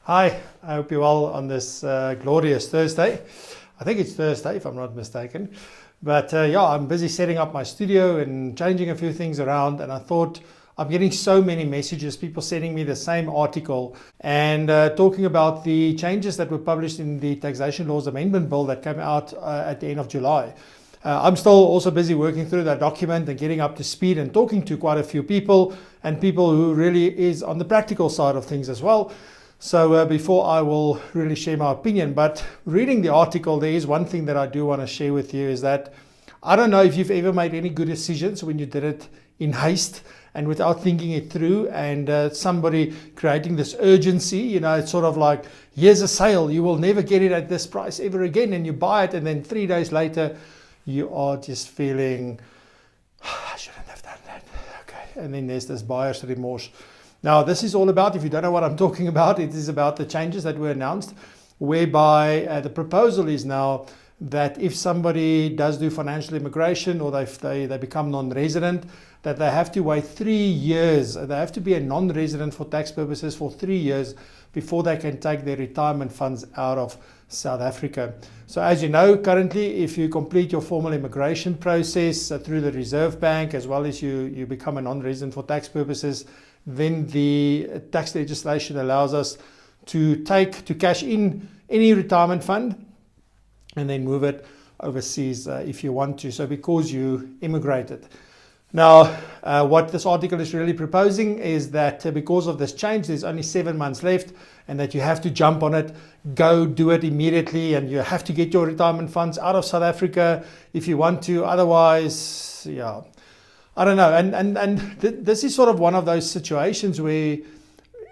Hi, I hope you're well on this glorious Thursday. I think it's Thursday if I'm not mistaken. But yeah, I'm busy setting up my studio and changing a few things around, and I thought I'm getting so many messages, people sending me the same article and talking about the changes that were published in the Taxation Laws Amendment Bill that came out at the end of July. I'm still also busy working through that document and getting up to speed and talking to quite a few people and people who really is on the practical side of things as well. So before I will really share my opinion, but reading the article, there is one thing that I do want to share with you is that I don't know if you've ever made any good decisions when you did it in haste and without thinking it through, and somebody creating this urgency, it's sort of like, here's a sale, you will never get it at this price ever again, and you buy it, and then 3 days later you are just feeling, I shouldn't have done that. Okay, and then there's this buyer's remorse. Now, this is all about, if you don't know what I'm talking about, it is about the changes that were announced, whereby the proposal is now that if somebody does do financial immigration or they become non-resident, that they have to wait 3 years. They have to be a non-resident for tax purposes for 3 years before they can take their retirement funds out of South Africa. So as you know, currently, if you complete your formal immigration process through the Reserve Bank, as well as you become a non-resident for tax purposes, then the tax legislation allows us to cash in any retirement fund and then move it overseas if you want to. So because you immigrated. Now, what this article is really proposing is that because of this change, there's only 7 months left, and that you have to jump on it, go do it immediately, and you have to get your retirement funds out of South Africa if you want to. Otherwise, yeah, I don't know. And this is sort of one of those situations where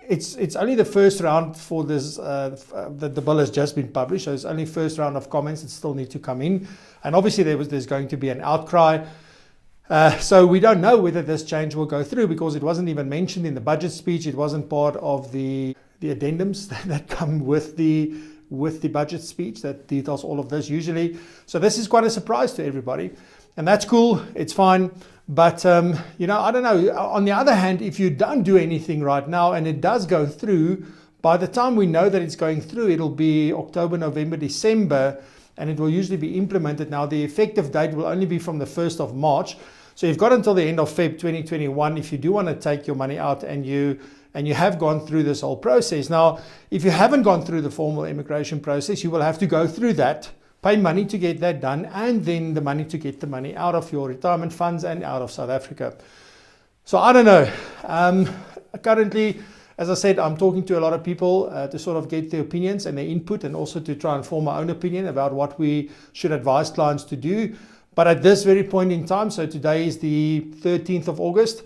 it's only the first round for this, the bill has just been published, so it's only first round of comments that still need to come in. And obviously there's going to be an outcry. So we don't know whether this change will go through because it wasn't even mentioned in the budget speech. It wasn't part of the addendums that come with the budget speech that details all of this usually. So this is quite a surprise to everybody. And that's cool, it's fine. But, I don't know. On the other hand, if you don't do anything right now and it does go through, by the time we know that it's going through, it'll be October, November, December, and it will usually be implemented. Now, the effective date will only be from the 1st of March. So you've got until the end of Feb 2021 if you do want to take your money out and you have gone through this whole process. Now, if you haven't gone through the formal immigration process, you will have to go through that, pay money to get that done, and then the money to get the money out of your retirement funds and out of South Africa. So I don't know. Currently, as I said, I'm talking to a lot of people to sort of get their opinions and their input, and also to try and form my own opinion about what we should advise clients to do. But at this very point in time, so today is the 13th of August,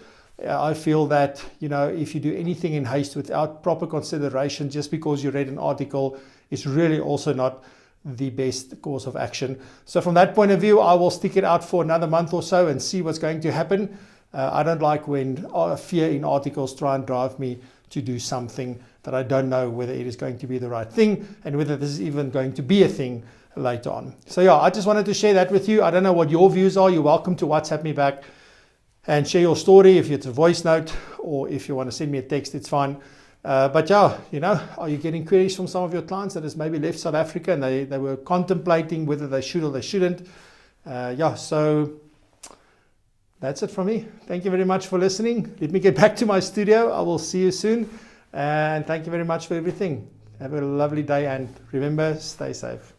I feel that, if you do anything in haste without proper consideration, just because you read an article, is really also not the best course of action. So from that point of view, I will stick it out for another month or so and see what's going to happen. I don't like when fear in articles try and drive me to do something that I don't know whether it is going to be the right thing and whether this is even going to be a thing later on. So yeah, I just wanted to share that with you. I don't know what your views are. You're welcome to WhatsApp me back and share your story if it's a voice note, or if you want to send me a text, it's fine. But yeah, are you getting queries from some of your clients that has maybe left South Africa and they were contemplating whether they should or they shouldn't? So that's it from me. Thank you very much for listening. Let me get back to my studio. I will see you soon. And thank you very much for everything. Have a lovely day, and remember, stay safe.